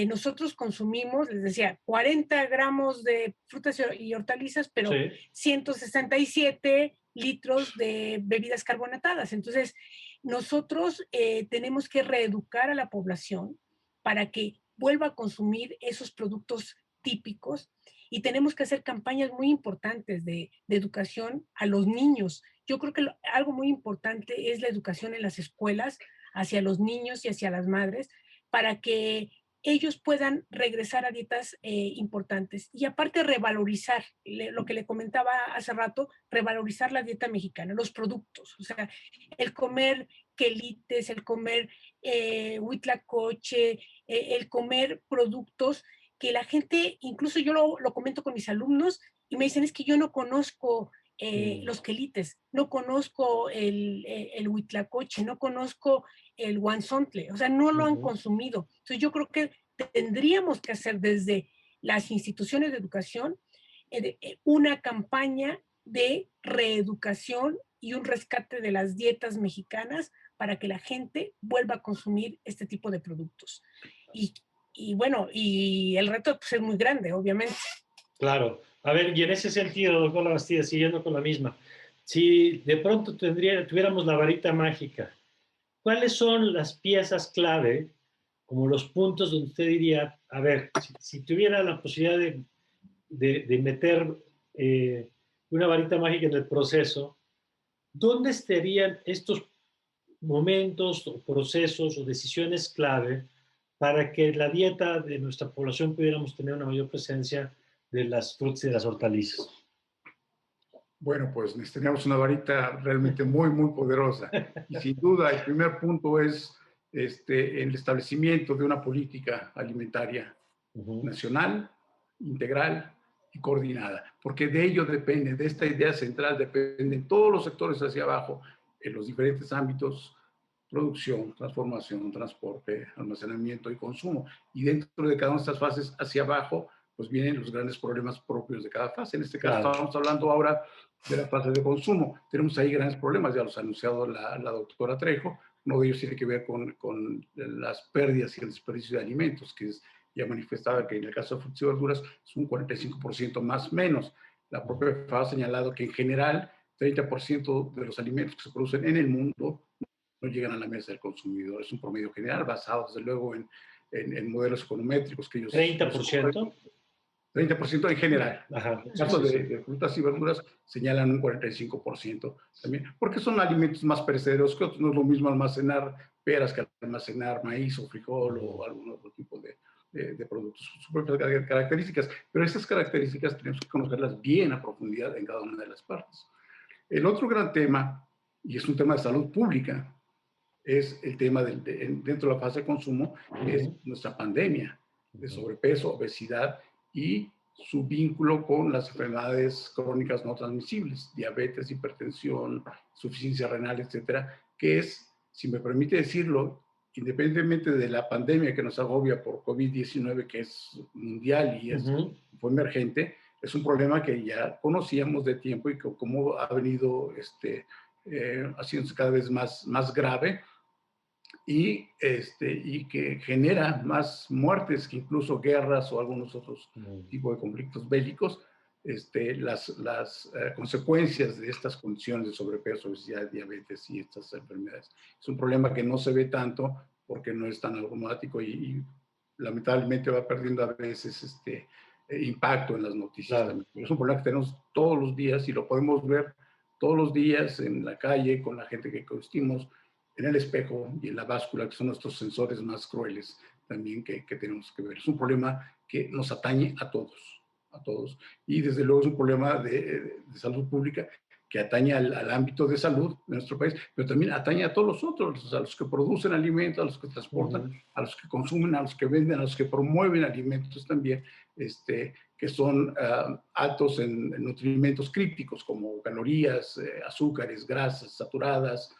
Nosotros consumimos, les decía, 40 gramos de frutas y hortalizas, pero sí, 167 litros de bebidas carbonatadas. Entonces, nosotros tenemos que reeducar a la población para que vuelva a consumir esos productos típicos y tenemos que hacer campañas muy importantes de educación a los niños. Yo creo que algo muy importante es la educación en las escuelas hacia los niños y hacia las madres para que ellos puedan regresar a dietas importantes. Y aparte revalorizar, lo que le comentaba hace rato, revalorizar la dieta mexicana, los productos, o sea, el comer quelites, el comer huitlacoche, el comer productos que la gente, incluso yo lo comento con mis alumnos y me dicen, es que yo no conozco mm, los quelites, no conozco el huitlacoche, no conozco el guanzontle, o sea, no lo han ujú. consumido. Entonces yo creo que tendríamos que hacer desde las instituciones de educación una campaña de reeducación y un rescate de las dietas mexicanas para que la gente vuelva a consumir este tipo de productos. Y, y bueno, y el reto pues, es muy grande, obviamente. Claro. A ver, y en ese sentido, doctor Labastida, siguiendo con la misma, si de pronto tuviéramos la varita mágica, ¿cuáles son las piezas clave, como los puntos donde usted diría, a ver, si tuviera la posibilidad de meter una varita mágica en el proceso, ¿dónde estarían estos momentos o procesos o decisiones clave para que la dieta de nuestra población pudiéramos tener una mayor presencia de las frutas y de las hortalizas? Bueno, pues necesitaríamos una varita realmente muy, muy poderosa. Y sin duda, el primer punto es el establecimiento de una política alimentaria nacional, integral y coordinada, porque de ello depende, de esta idea central dependen todos los sectores hacia abajo, en los diferentes ámbitos: producción, transformación, transporte, almacenamiento y consumo. Y dentro de cada una de estas fases hacia abajo, pues vienen los grandes problemas propios de cada fase. En este caso, Claro. estamos hablando ahora de la fase de consumo. Tenemos ahí grandes problemas, ya los ha anunciado la doctora Trejo. Uno de ellos tiene que ver con las pérdidas y el desperdicio de alimentos, que es ya manifestaba que en el caso de frutas y verduras es un 45% más menos. La propia FAO ha señalado que en general 30% de los alimentos que se producen en el mundo no llegan a la mesa del consumidor. Es un promedio general basado, desde luego, en modelos econométricos que ellos... 30%. 30% en general. Ajá, En el sí, caso sí, sí. de frutas y verduras señalan un 45% también, porque son alimentos más perecederos, que no es lo mismo almacenar peras que almacenar maíz o frijol o algún otro tipo de productos, sus propias características, pero esas características tenemos que conocerlas bien a profundidad en cada una de las partes. El otro gran tema, y es un tema de salud pública, es el tema dentro de la fase de consumo, es nuestra pandemia de sobrepeso, obesidad y su vínculo con las enfermedades crónicas no transmisibles, diabetes, hipertensión, insuficiencia renal, etcétera, que es, si me permite decirlo, independientemente de la pandemia que nos agobia por COVID-19, que es mundial y fue emergente, es un problema que ya conocíamos de tiempo y que como ha venido haciéndose cada vez más grave, y que genera más muertes que incluso guerras o algunos otros tipos de conflictos bélicos. Las consecuencias de estas condiciones de sobrepeso, obesidad, diabetes y estas enfermedades. Es un problema que no se ve tanto porque no es tan automático y lamentablemente va perdiendo a veces impacto en las noticias. Claro. También. Es un problema que tenemos todos los días y lo podemos ver todos los días en la calle con la gente que conocimos, en el espejo y en la báscula, que son nuestros sensores más crueles también que tenemos que ver. Es un problema que nos atañe a todos, y desde luego es un problema de salud pública que atañe al ámbito de salud de nuestro país, pero también atañe a todos los otros, a los que producen alimentos, a los que transportan, a los que consumen, a los que venden, a los que promueven alimentos también, que son altos en nutrimentos críticos como calorías, azúcares, grasas saturadas,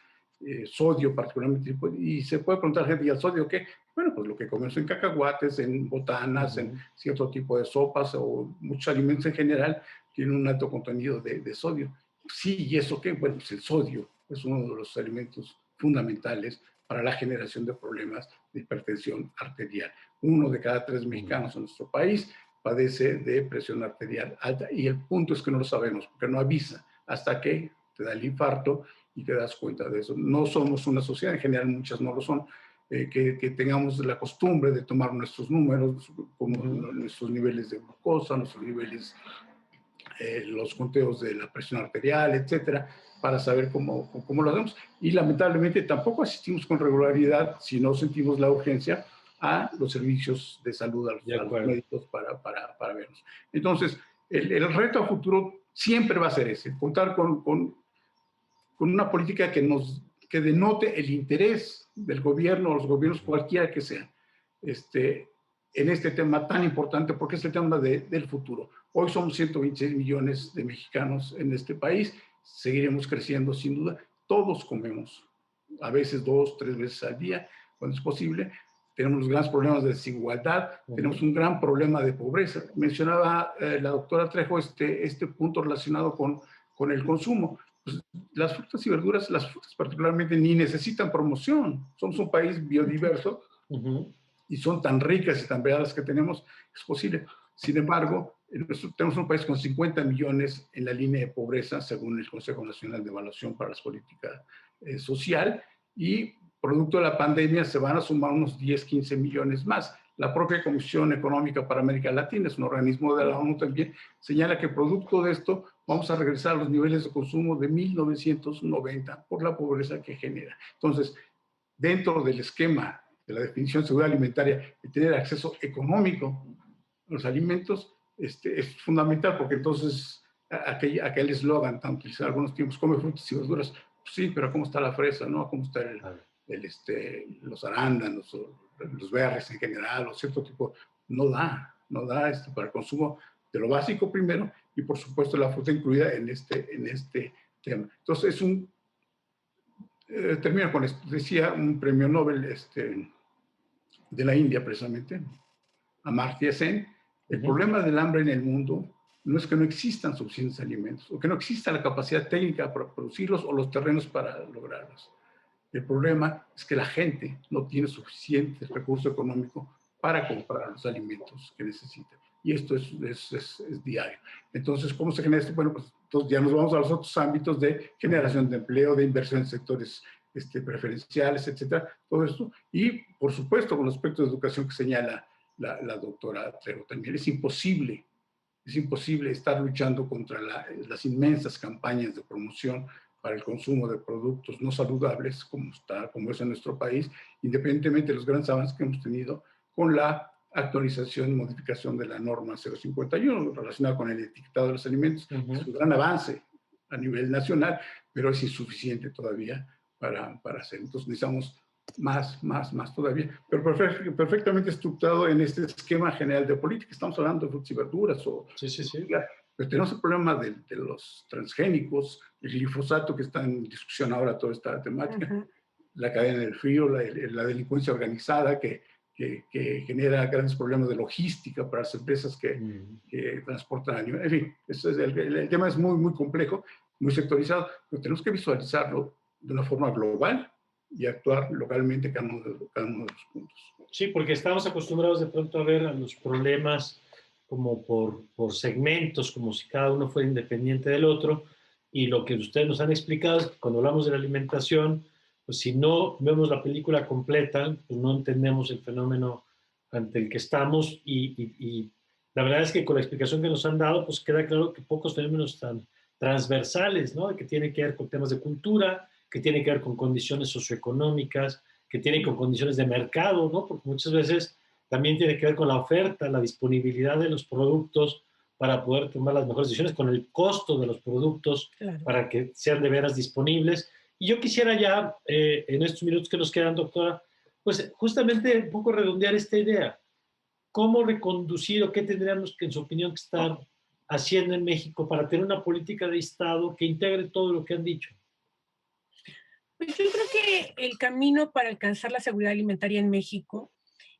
sodio particularmente, y se puede preguntar gente, ¿y el sodio qué? Bueno, pues lo que comemos en cacahuates, en botanas, en cierto tipo de sopas o muchos alimentos en general tienen un alto contenido de sodio. Sí, ¿y eso qué? Bueno, pues el sodio es uno de los alimentos fundamentales para la generación de problemas de hipertensión arterial. 1 de cada 3 mexicanos en nuestro país padece de presión arterial alta y el punto es que no lo sabemos porque no avisa hasta que te da el infarto y te das cuenta de eso. No somos una sociedad, en general muchas no lo son, que tengamos la costumbre de tomar nuestros números, como nuestros niveles de glucosa, nuestros niveles, los conteos de la presión arterial, etcétera, para saber cómo lo hacemos. Y lamentablemente tampoco asistimos con regularidad, si no sentimos la urgencia, a los servicios de salud, a los médicos para vernos. Entonces, el reto a futuro siempre va a ser ese, contar con una política que denote el interés del gobierno o los gobiernos, cualquiera que sean, en este tema tan importante, porque es el tema del futuro. Hoy somos 126 millones de mexicanos en este país, seguiremos creciendo sin duda. Todos comemos, a veces 2, 3 veces al día, cuando es posible. Tenemos los grandes problemas de desigualdad, tenemos un gran problema de pobreza. Mencionaba la doctora Trejo este punto relacionado con el consumo. Pues, las frutas y verduras, las frutas particularmente, ni necesitan promoción. Somos un país biodiverso y son tan ricas y tan variadas que tenemos, es posible. Sin embargo, tenemos un país con 50 millones en la línea de pobreza, según el Consejo Nacional de Evaluación para la Política Social, y producto de la pandemia se van a sumar unos 10, 15 millones más. La propia Comisión Económica para América Latina, es un organismo de la ONU también, señala que producto de esto vamos a regresar a los niveles de consumo de 1990 por la pobreza que genera. Entonces, dentro del esquema de la definición de seguridad alimentaria, el tener acceso económico a los alimentos es fundamental, porque entonces aquel eslogan tan utilizado en algunos tiempos, come frutas y verduras. Pues sí, pero ¿cómo está la fresa, no? ¿Cómo está los arándanos, o los berries en general, o cierto tipo? No da para el consumo de lo básico primero, y por supuesto la fruta incluida en este tema. Entonces termino con esto. Decía un premio Nobel de la India, precisamente, Amartya Sen, el problema del hambre en el mundo no es que no existan suficientes alimentos, o que no exista la capacidad técnica para producirlos o los terrenos para lograrlos. El problema es que la gente no tiene suficiente recurso económico para comprar los alimentos que necesita. Y esto es diario. Entonces, ¿cómo se genera esto? Bueno, pues entonces ya nos vamos a los otros ámbitos de generación de empleo, de inversión en sectores preferenciales, etcétera, todo esto. Y, por supuesto, con los aspectos de educación que señala la doctora Trejo también. Es imposible estar luchando contra las inmensas campañas de promoción para el consumo de productos no saludables, como es en nuestro país, independientemente de los grandes avances que hemos tenido con la actualización y modificación de la norma 051 relacionada con el etiquetado de los alimentos. Es un gran avance a nivel nacional, pero es insuficiente todavía para hacer. Entonces necesitamos más todavía, pero perfectamente estructurado en este esquema general de política. Estamos hablando de frutas y verduras o... Sí. Pero tenemos el problema de los transgénicos, el glifosato que está en discusión ahora, toda esta temática, la cadena del frío, la delincuencia organizada que genera grandes problemas de logística para las empresas que transportan animales. En fin, el tema es muy complejo, muy sectorizado, pero tenemos que visualizarlo de una forma global y actuar localmente cada uno de los puntos. Sí, porque estamos acostumbrados de pronto a ver a los problemas como por segmentos, como si cada uno fuera independiente del otro, y lo que ustedes nos han explicado es que cuando hablamos de la alimentación, pues si no vemos la película completa, pues no entendemos el fenómeno ante el que estamos, y la verdad es que con la explicación que nos han dado, pues queda claro que pocos fenómenos están transversales, ¿no? Que tienen que ver con temas de cultura, que tienen que ver con condiciones socioeconómicas, que tienen con condiciones de mercado, ¿no? Porque muchas veces también tiene que ver con la oferta, la disponibilidad de los productos para poder tomar las mejores decisiones, con el costo de los productos para que sean de veras disponibles. Y yo quisiera ya, en estos minutos que nos quedan, doctora, pues justamente un poco redondear esta idea. ¿Cómo reconducir o qué tendríamos que, en su opinión, que estar haciendo en México para tener una política de Estado que integre todo lo que han dicho? Pues yo creo que el camino para alcanzar la seguridad alimentaria en México,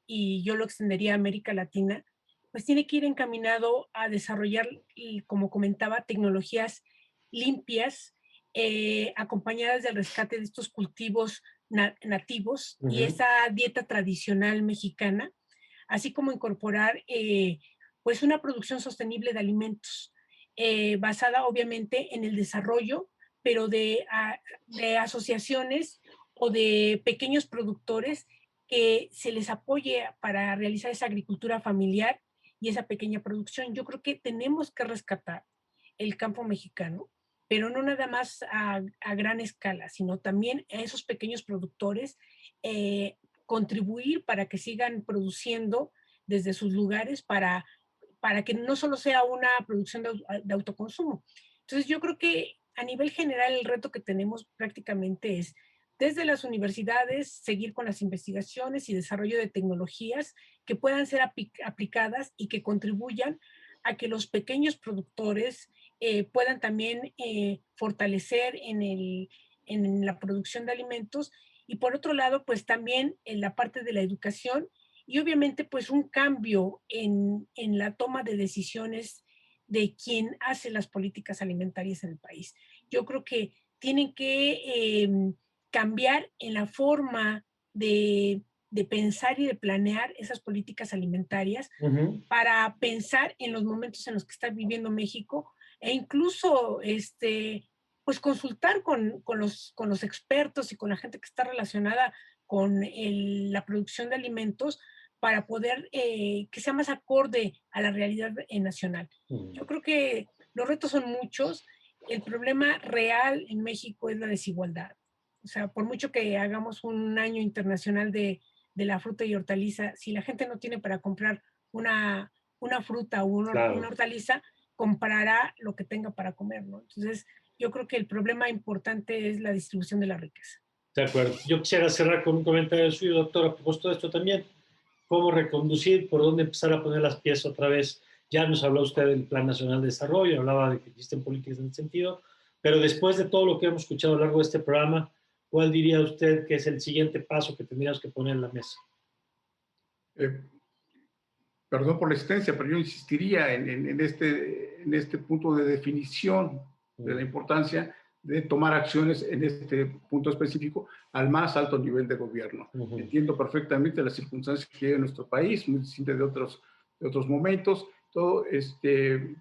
y yo lo extendería a América Latina, pues tiene que ir encaminado a desarrollar, y como comentaba, tecnologías limpias, acompañadas del rescate de estos cultivos nativos y esa dieta tradicional mexicana, así como incorporar pues una producción sostenible de alimentos, basada obviamente en el desarrollo, pero de asociaciones o de pequeños productores que se les apoye para realizar esa agricultura familiar y esa pequeña producción. Yo creo que tenemos que rescatar el campo mexicano, pero no nada más a gran escala, sino también a esos pequeños productores, contribuir para que sigan produciendo desde sus lugares para que no solo sea una producción de autoconsumo. Entonces yo creo que a nivel general el reto que tenemos prácticamente es desde las universidades seguir con las investigaciones y desarrollo de tecnologías que puedan ser aplicadas y que contribuyan a que los pequeños productores puedan también fortalecer en la producción de alimentos, y por otro lado, pues también en la parte de la educación y obviamente pues un cambio en la toma de decisiones de quien hace las políticas alimentarias en el país. Yo creo que tienen que cambiar en la forma de pensar y de planear esas políticas alimentarias para pensar en los momentos en los que está viviendo México, e incluso pues consultar con los expertos y con la gente que está relacionada con la producción de alimentos para poder que sea más acorde a la realidad nacional. Yo creo que los retos son muchos. El problema real en México es la desigualdad. O sea, por mucho que hagamos un año internacional de la fruta y hortaliza, si la gente no tiene para comprar una fruta o una hortaliza, comprará lo que tenga para comer, ¿no? Entonces, yo creo que el problema importante es la distribución de la riqueza. De acuerdo. Yo quisiera cerrar con un comentario suyo, doctor, a propósito de esto también. ¿Cómo reconducir? ¿Por dónde empezar a poner las piezas otra vez? Ya nos habló usted del Plan Nacional de Desarrollo, hablaba de que existen políticas en ese sentido, pero después de todo lo que hemos escuchado a lo largo de este programa, ¿cuál diría usted que es el siguiente paso que tendríamos que poner en la mesa? Perdón por la existencia, pero yo insistiría en este punto de definición de la importancia de tomar acciones en este punto específico al más alto nivel de gobierno. Entiendo perfectamente las circunstancias que hay en nuestro país, muy distintas de otros momentos, todo,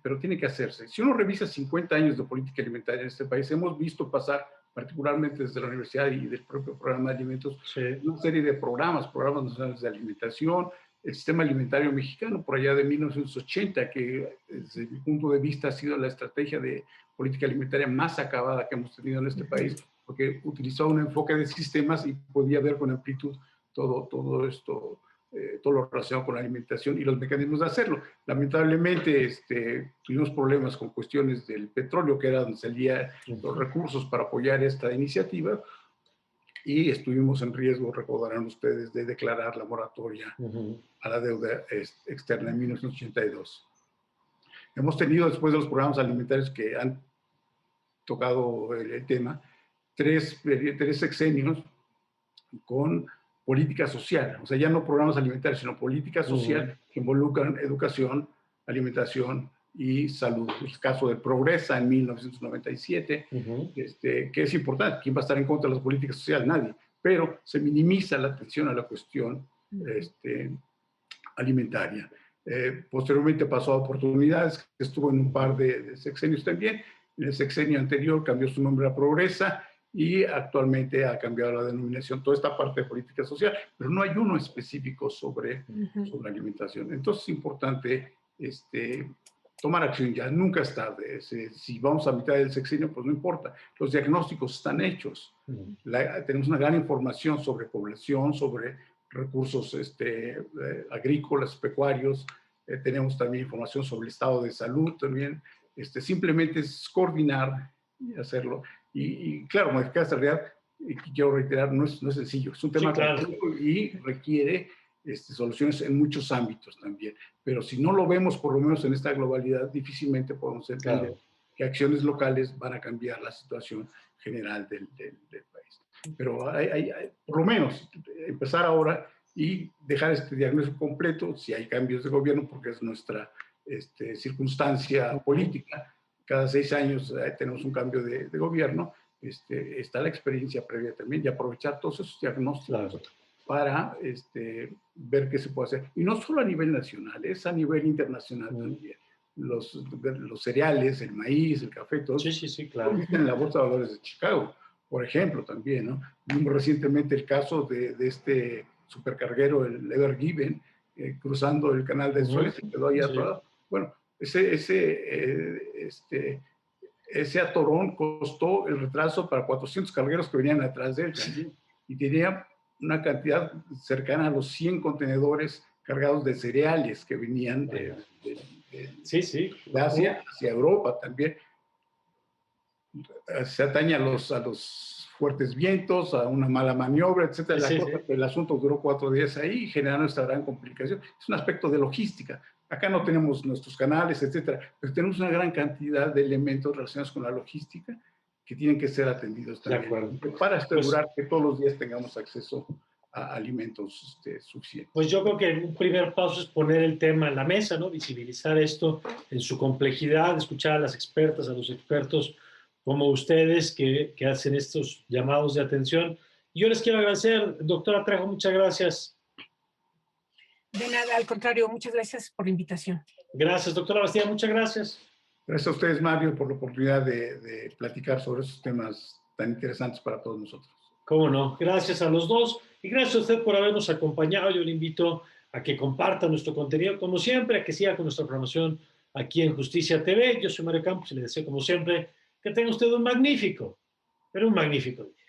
pero tiene que hacerse. Si uno revisa 50 años de política alimentaria en este país, hemos visto pasar, particularmente desde la universidad y del propio programa de alimentos, una serie de programas nacionales de alimentación, el sistema alimentario mexicano por allá de 1980, que desde mi punto de vista ha sido la estrategia de política alimentaria más acabada que hemos tenido en este país, porque utilizó un enfoque de sistemas y podía ver con amplitud todo esto, todo lo relacionado con la alimentación y los mecanismos de hacerlo. Lamentablemente tuvimos problemas con cuestiones del petróleo, que era donde salían los recursos para apoyar esta iniciativa, y estuvimos en riesgo, recordarán ustedes, de declarar la moratoria a la deuda externa en 1982. Hemos tenido, después de los programas alimentarios que han tocado el tema, tres sexenios con política social, o sea, ya no programas alimentarios, sino política social que involucran educación, alimentación y salud. El caso de Progresa en 1997, que es importante. ¿Quién va a estar en contra de las políticas sociales? Nadie. Pero se minimiza la atención a la cuestión alimentaria. Posteriormente pasó a Oportunidades, que estuvo en un par de sexenios también. En el sexenio anterior cambió su nombre a Progresa y actualmente ha cambiado la denominación, toda esta parte de política social, pero no hay uno específico sobre alimentación. Entonces es importante tomar acción ya, nunca es tarde. Si vamos a mitad del sexenio, pues no importa. Los diagnósticos están hechos. Tenemos una gran información sobre población, sobre recursos agrícolas, pecuarios. Tenemos también información sobre el estado de salud también. Simplemente es coordinar y hacerlo. Y claro, modificar esta realidad, quiero reiterar, no es sencillo. Es un tema complejo y requiere soluciones en muchos ámbitos también. Pero si no lo vemos, por lo menos en esta globalidad, difícilmente podemos entender que acciones locales van a cambiar la situación general del país. Pero por lo menos empezar ahora y dejar este diagnóstico completo, si hay cambios de gobierno, porque es nuestra circunstancia política. Cada 6 años tenemos un cambio de gobierno. Está la experiencia previa también y aprovechar todos esos diagnósticos para ver qué se puede hacer. Y no solo a nivel nacional, es a nivel internacional también. Los cereales, el maíz, el café, todo claro. en la Bolsa de Valores de Chicago, por ejemplo, también, ¿no? Vimos recientemente el caso de este supercarguero, el Ever Given, cruzando el canal de Suez y quedó ahí atorado. Bueno, ese atorón costó el retraso para 400 cargueros que venían atrás de él también, y tenía una cantidad cercana a los 100 contenedores cargados de cereales que venían de Asia hacia Europa también. Se atañe a los fuertes vientos, a una mala maniobra, etcétera. El asunto duró 4 días ahí, generando esta gran complicación. Es un aspecto de logística. Acá no tenemos nuestros canales, etcétera, pero tenemos una gran cantidad de elementos relacionados con la logística que tienen que ser atendidos también, para asegurar que todos los días tengamos acceso a alimentos suficientes. Pues yo creo que un primer paso es poner el tema en la mesa, ¿no? Visibilizar esto en su complejidad, escuchar a las expertas, a los expertos como ustedes que hacen estos llamados de atención. Yo les quiero agradecer, doctora Trejo, muchas gracias. De nada, al contrario, muchas gracias por la invitación. Gracias, doctora Bastida, muchas gracias. Gracias a ustedes, Mario, por la oportunidad de platicar sobre estos temas tan interesantes para todos nosotros. Cómo no, gracias a los dos y gracias a usted por habernos acompañado. Yo le invito a que comparta nuestro contenido, como siempre, a que siga con nuestra programación aquí en Justicia TV. Yo soy Mario Campos y le deseo, como siempre, que tenga usted un magnífico, pero un magnífico día.